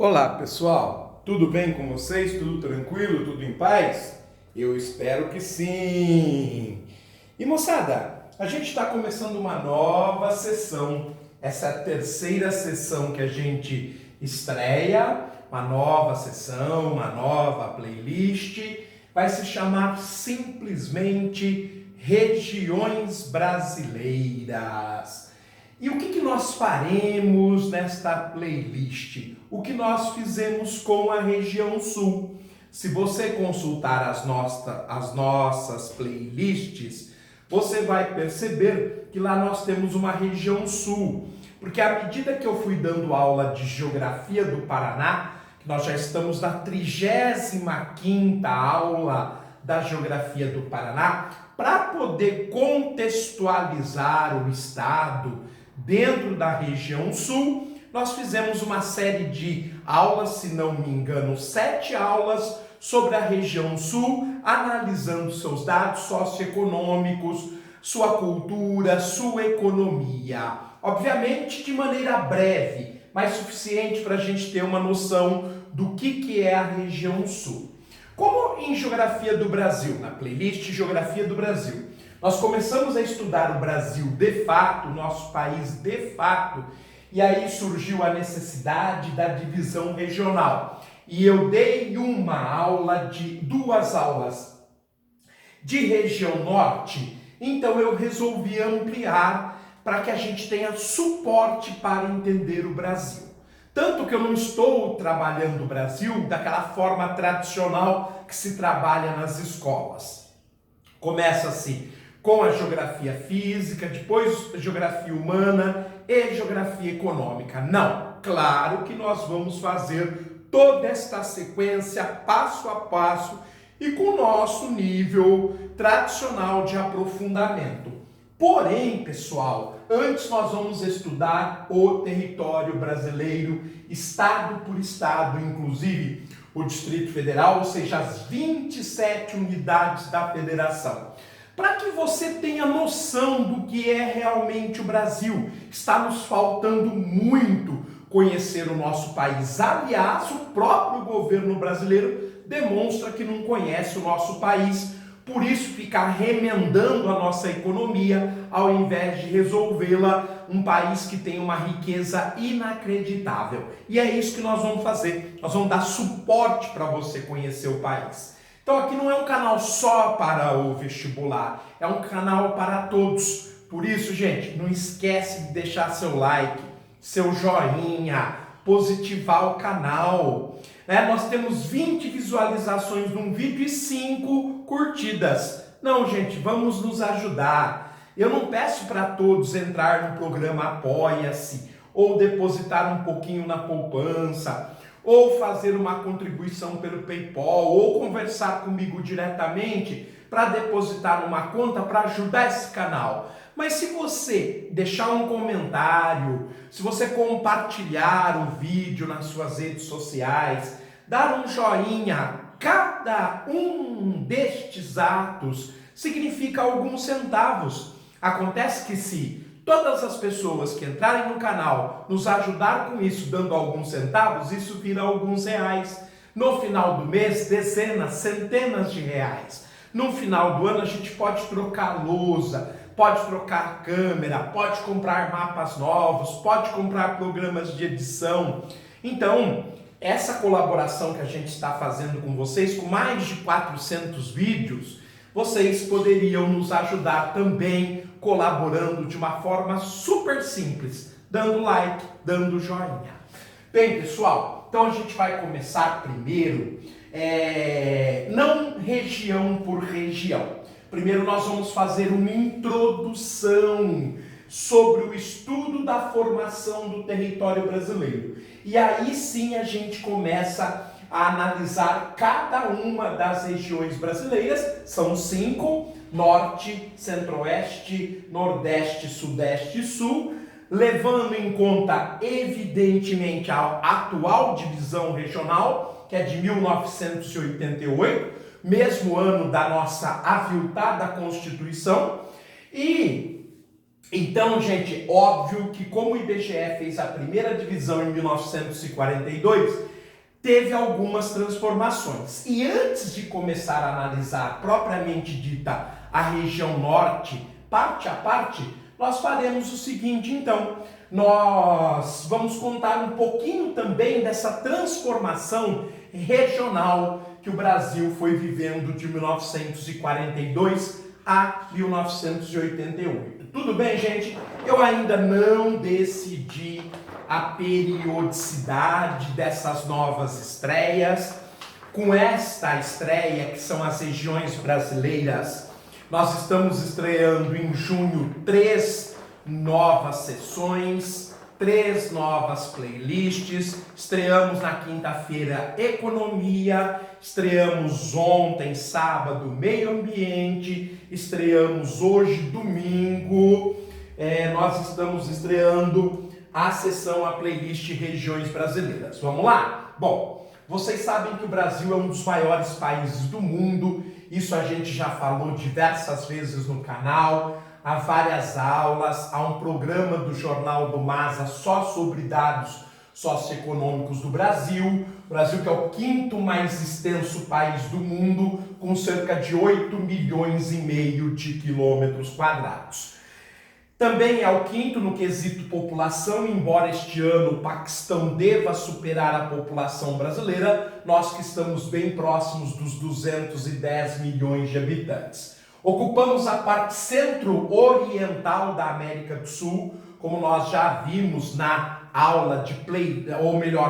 Olá pessoal, tudo bem com vocês? Tudo tranquilo? Tudo em paz? Eu espero que sim! E moçada, a gente está começando uma nova sessão. Essa é a terceira sessão que a gente estreia, uma nova sessão, uma nova playlist. Vai se chamar simplesmente Regiões Brasileiras. E o que nós faremos nesta playlist? O que nós fizemos com a região sul? Se você consultar as nossas playlists, você vai perceber que lá nós temos uma região sul. Porque à medida que eu fui dando aula de Geografia do Paraná, que nós já estamos na 35ª aula da Geografia do Paraná, para poder contextualizar o estado dentro da região sul, nós fizemos uma série de aulas, se não me engano, 7 aulas sobre a região sul, analisando seus dados socioeconômicos, sua cultura, sua economia. Obviamente de maneira breve, mas suficiente para a gente ter uma noção do que é a região sul. Como em Geografia do Brasil, na playlist Geografia do Brasil, nós começamos a estudar o Brasil de fato, o nosso país de fato, e aí surgiu a necessidade da divisão regional. E eu dei duas aulas de região norte, então eu resolvi ampliar para que a gente tenha suporte para entender o Brasil. Tanto que eu não estou trabalhando o Brasil daquela forma tradicional que se trabalha nas escolas. Começa-se com a geografia física, depois a geografia humana e geografia econômica. Não, claro que nós vamos fazer toda esta sequência passo a passo e com o nosso nível tradicional de aprofundamento. Porém, pessoal, antes nós vamos estudar o território brasileiro, estado por estado, inclusive o Distrito Federal, ou seja, as 27 unidades da federação. Para que você tenha noção do que é realmente o Brasil, está nos faltando muito conhecer o nosso país. Aliás, o próprio governo brasileiro demonstra que não conhece o nosso país, por isso ficar remendando a nossa economia ao invés de resolvê-la, um país que tem uma riqueza inacreditável. E é isso que nós vamos fazer, nós vamos dar suporte para você conhecer o país. Então aqui não é um canal só para o vestibular, é um canal para todos. Por isso, gente, não esquece de deixar seu like, seu joinha, positivar o canal. Nós temos 20 visualizações num vídeo e 5 curtidas. Não, gente, vamos nos ajudar. Eu não peço para todos entrar no programa Apoia-se, ou depositar um pouquinho na poupança, ou fazer uma contribuição pelo PayPal, ou conversar comigo diretamente para depositar numa conta para ajudar esse canal. Mas se você deixar um comentário, se você compartilhar o vídeo nas suas redes sociais, dar um joinha, cada um destes atos significa alguns centavos. Acontece que se todas as pessoas que entrarem no canal nos ajudar com isso, dando alguns centavos, isso vira alguns reais. No final do mês, dezenas, centenas de reais. No final do ano, a gente pode trocar lousa, pode trocar câmera, pode comprar mapas novos, pode comprar programas de edição. Então, essa colaboração que a gente está fazendo com vocês, com mais de 400 vídeos, vocês poderiam nos ajudar também colaborando de uma forma super simples, dando like, dando joinha. Bem, pessoal, então a gente vai começar primeiro, não região por região. Primeiro nós vamos fazer uma introdução sobre o estudo da formação do território brasileiro. E aí sim a gente começa a analisar cada uma das regiões brasileiras, são 5, Norte, Centro-Oeste, Nordeste, Sudeste e Sul, levando em conta, evidentemente, a atual divisão regional, que é de 1988, mesmo ano da nossa aviltada Constituição, e Então, gente, óbvio que como o IBGE fez a primeira divisão em 1942, teve algumas transformações. E antes de começar a analisar propriamente dita a região norte, parte a parte, nós faremos o seguinte, então. Nós vamos contar um pouquinho também dessa transformação regional que o Brasil foi vivendo de 1942 a 1988. Tudo bem, gente? Eu ainda não decidi a periodicidade dessas novas estreias. Com esta estreia, que são as regiões brasileiras, nós estamos estreando em junho 3 novas sessões, 3 novas playlists. Estreamos na quinta-feira Economia, estreamos ontem, sábado, Meio Ambiente, estreamos hoje, domingo. Nós estamos estreando a sessão, a playlist Regiões Brasileiras. Vamos lá? Bom, vocês sabem que o Brasil é um dos maiores países do mundo, isso a gente já falou diversas vezes no canal, há várias aulas, há um programa do Jornal do Masa só sobre dados socioeconômicos do Brasil. O Brasil que é o 5º mais extenso país do mundo, com cerca de 8,5 milhões de quilômetros quadrados. Também é o 5º no quesito população, embora este ano o Paquistão deva superar a população brasileira, nós que estamos bem próximos dos 210 milhões de habitantes. Ocupamos a parte centro-oriental da América do Sul, como nós já vimos na aula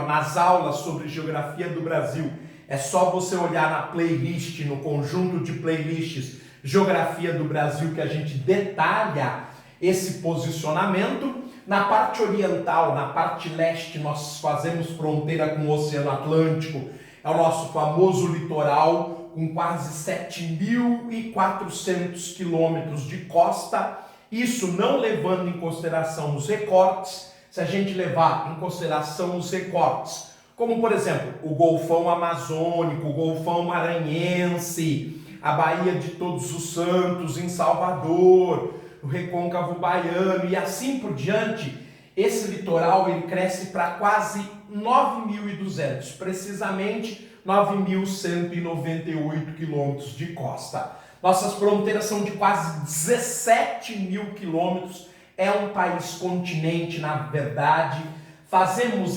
nas aulas sobre geografia do Brasil. É só você olhar na playlist, no conjunto de playlists Geografia do Brasil, que a gente detalha esse posicionamento. Na parte oriental, na parte leste, nós fazemos fronteira com o Oceano Atlântico, é o nosso famoso litoral, com quase 7.400 quilômetros de costa, isso não levando em consideração os recortes. Se a gente levar em consideração os recortes, como por exemplo, o Golfão Amazônico, o Golfão Maranhense, a Baía de Todos os Santos em Salvador, o Recôncavo Baiano e assim por diante, esse litoral ele cresce para quase 9.200, precisamente 9.198 quilômetros de costa. Nossas fronteiras são de quase 17.000 quilômetros, é um país continente na verdade. Fazemos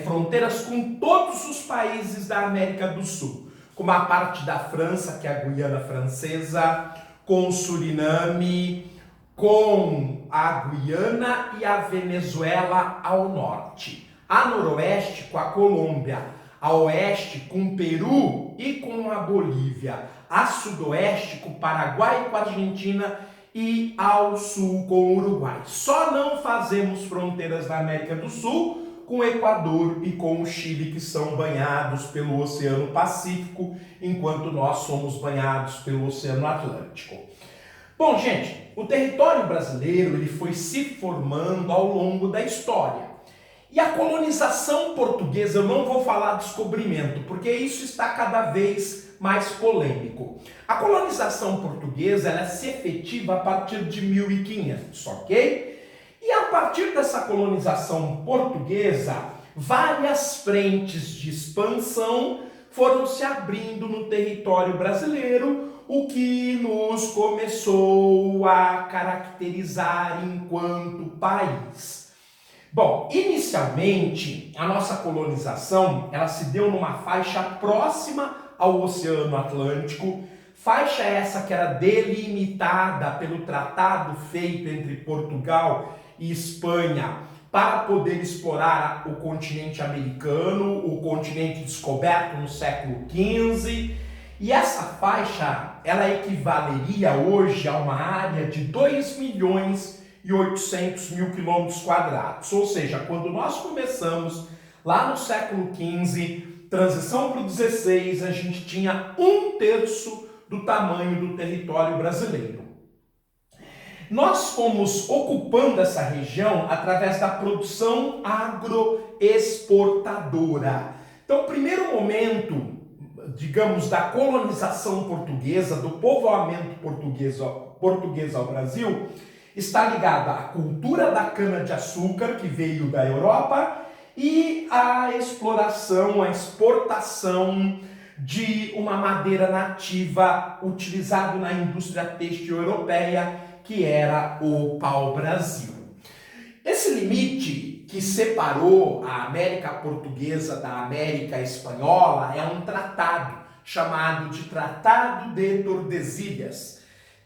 fronteiras com todos os países da América do Sul, como a parte da França, que é a Guiana Francesa, com o Suriname, com a Guiana e a Venezuela ao norte, a noroeste com a Colômbia, a oeste com o Peru e com a Bolívia, a sudoeste com o Paraguai e com a Argentina e ao sul com o Uruguai. Só não fazemos fronteiras na América do Sul com o Equador e com o Chile, que são banhados pelo Oceano Pacífico, enquanto nós somos banhados pelo Oceano Atlântico. Bom, gente, o território brasileiro ele foi se formando ao longo da história. E a colonização portuguesa, eu não vou falar descobrimento, porque isso está cada vez mais polêmico. A colonização portuguesa ela se efetiva a partir de 1500, ok? E a partir dessa colonização portuguesa, várias frentes de expansão foram se abrindo no território brasileiro, o que nos começou a caracterizar enquanto país. Bom, inicialmente, a nossa colonização, ela se deu numa faixa próxima ao Oceano Atlântico, faixa essa que era delimitada pelo tratado feito entre Portugal e Espanha para poder explorar o continente americano, o continente descoberto no século XV. E essa faixa, ela equivaleria hoje a uma área de 2.800.000 quilômetros quadrados. Ou seja, quando nós começamos lá no século XV, transição para o XVI, a gente tinha 1/3 do tamanho do território brasileiro. Nós fomos ocupando essa região através da produção agroexportadora. Então, o primeiro momento, digamos, da colonização portuguesa, do povoamento português ao Brasil, está ligada à cultura da cana-de-açúcar que veio da Europa e à exploração, à exportação de uma madeira nativa utilizada na indústria têxtil europeia, que era o pau-brasil. Esse limite que separou a América Portuguesa da América Espanhola é um tratado chamado de Tratado de Tordesilhas,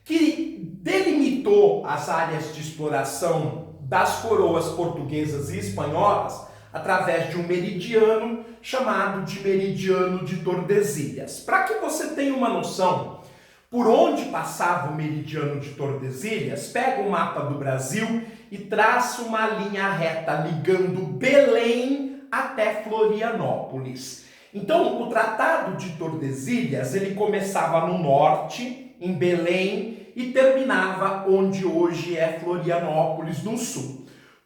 que delimitou as áreas de exploração das coroas portuguesas e espanholas através de um meridiano chamado de Meridiano de Tordesilhas. Para que você tenha uma noção por onde passava o Meridiano de Tordesilhas, pega o mapa do Brasil e traça uma linha reta ligando Belém até Florianópolis. Então, o Tratado de Tordesilhas, ele começava no norte, em Belém, e terminava onde hoje é Florianópolis, no sul.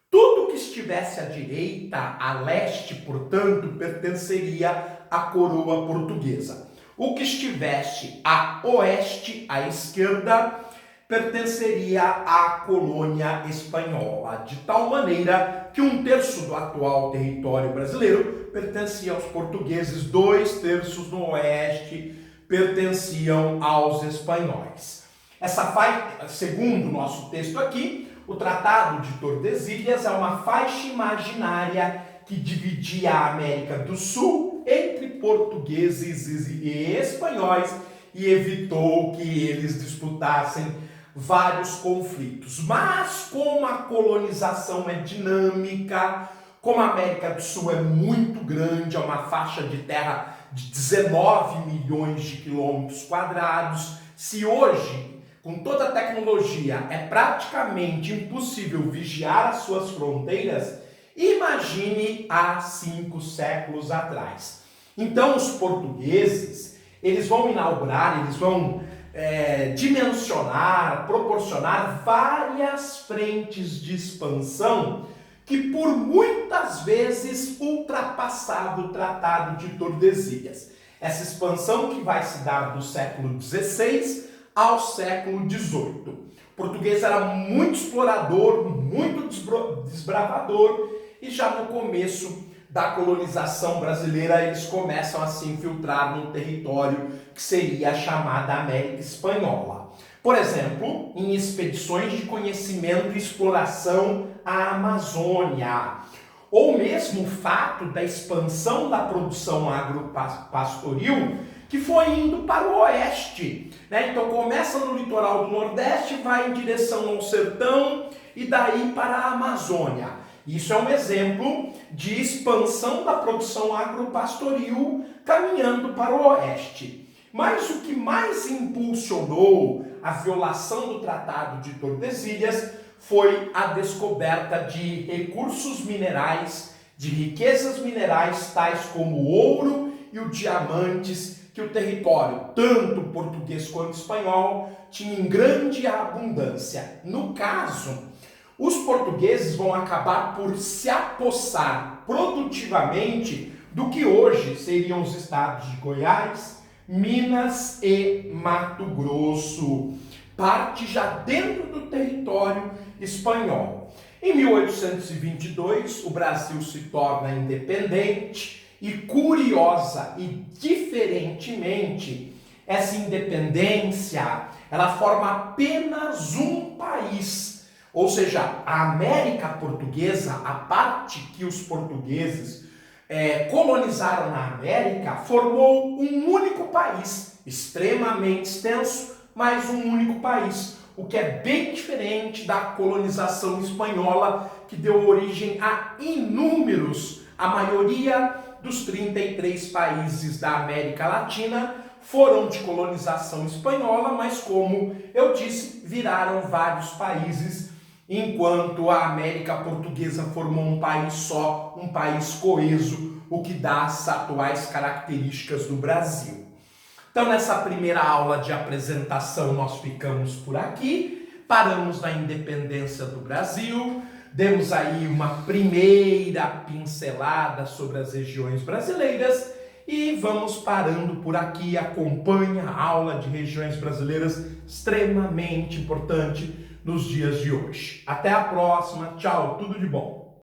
Tudo que estivesse à direita, a leste, portanto, pertenceria à coroa portuguesa. O que estivesse a oeste, à esquerda, pertenceria à colônia espanhola, de tal maneira que 1/3 do atual território brasileiro pertencia aos portugueses, 2/3 no oeste pertenciam aos espanhóis. Segundo o nosso texto aqui, o Tratado de Tordesilhas é uma faixa imaginária que dividia a América do Sul entre portugueses e espanhóis e evitou que eles disputassem vários conflitos. Mas como a colonização é dinâmica, como a América do Sul é muito grande, é uma faixa de terra de 19 milhões de quilômetros quadrados, se hoje, com toda a tecnologia, é praticamente impossível vigiar as suas fronteiras, imagine há 5 séculos atrás. Então os portugueses, eles vão inaugurar, eles vão dimensionar, proporcionar várias frentes de expansão que por muitas vezes ultrapassava o Tratado de Tordesilhas. Essa expansão que vai se dar do século XVI ao século XVIII. O português era muito explorador, muito desbravador, e já no começo da colonização brasileira eles começam a se infiltrar num território que seria a chamada América Espanhola. Por exemplo, em expedições de conhecimento e exploração à Amazônia, ou mesmo o fato da expansão da produção agropastoril que foi indo para o oeste, né? Então começa no litoral do Nordeste, vai em direção ao sertão e daí para a Amazônia. Isso é um exemplo de expansão da produção agropastoril caminhando para o oeste. Mas o que mais impulsionou a violação do Tratado de Tordesilhas foi a descoberta de recursos minerais, de riquezas minerais tais como o ouro e os diamantes, que o território, tanto português quanto espanhol, tinha em grande abundância. No caso, os portugueses vão acabar por se apossar produtivamente do que hoje seriam os estados de Goiás, Minas e Mato Grosso, parte já dentro do território espanhol. Em 1822, o Brasil se torna independente e, curiosa e diferentemente, essa independência, ela forma apenas um país. Ou seja, a América Portuguesa, a parte que os portugueses colonizaram na América, formou um único país, extremamente extenso, mas um único país, o que é bem diferente da colonização espanhola, que deu origem a inúmeros, a maioria dos 33 países da América Latina foram de colonização espanhola, mas como eu disse, viraram vários países, enquanto a América Portuguesa formou um país só, um país coeso, o que dá as atuais características do Brasil. Então, nessa primeira aula de apresentação, nós ficamos por aqui, paramos na independência do Brasil, demos aí uma primeira pincelada sobre as regiões brasileiras e vamos parando por aqui. Acompanhe a aula de regiões brasileiras, extremamente importante. nos dias de hoje. Até a próxima. Tchau, tudo de bom.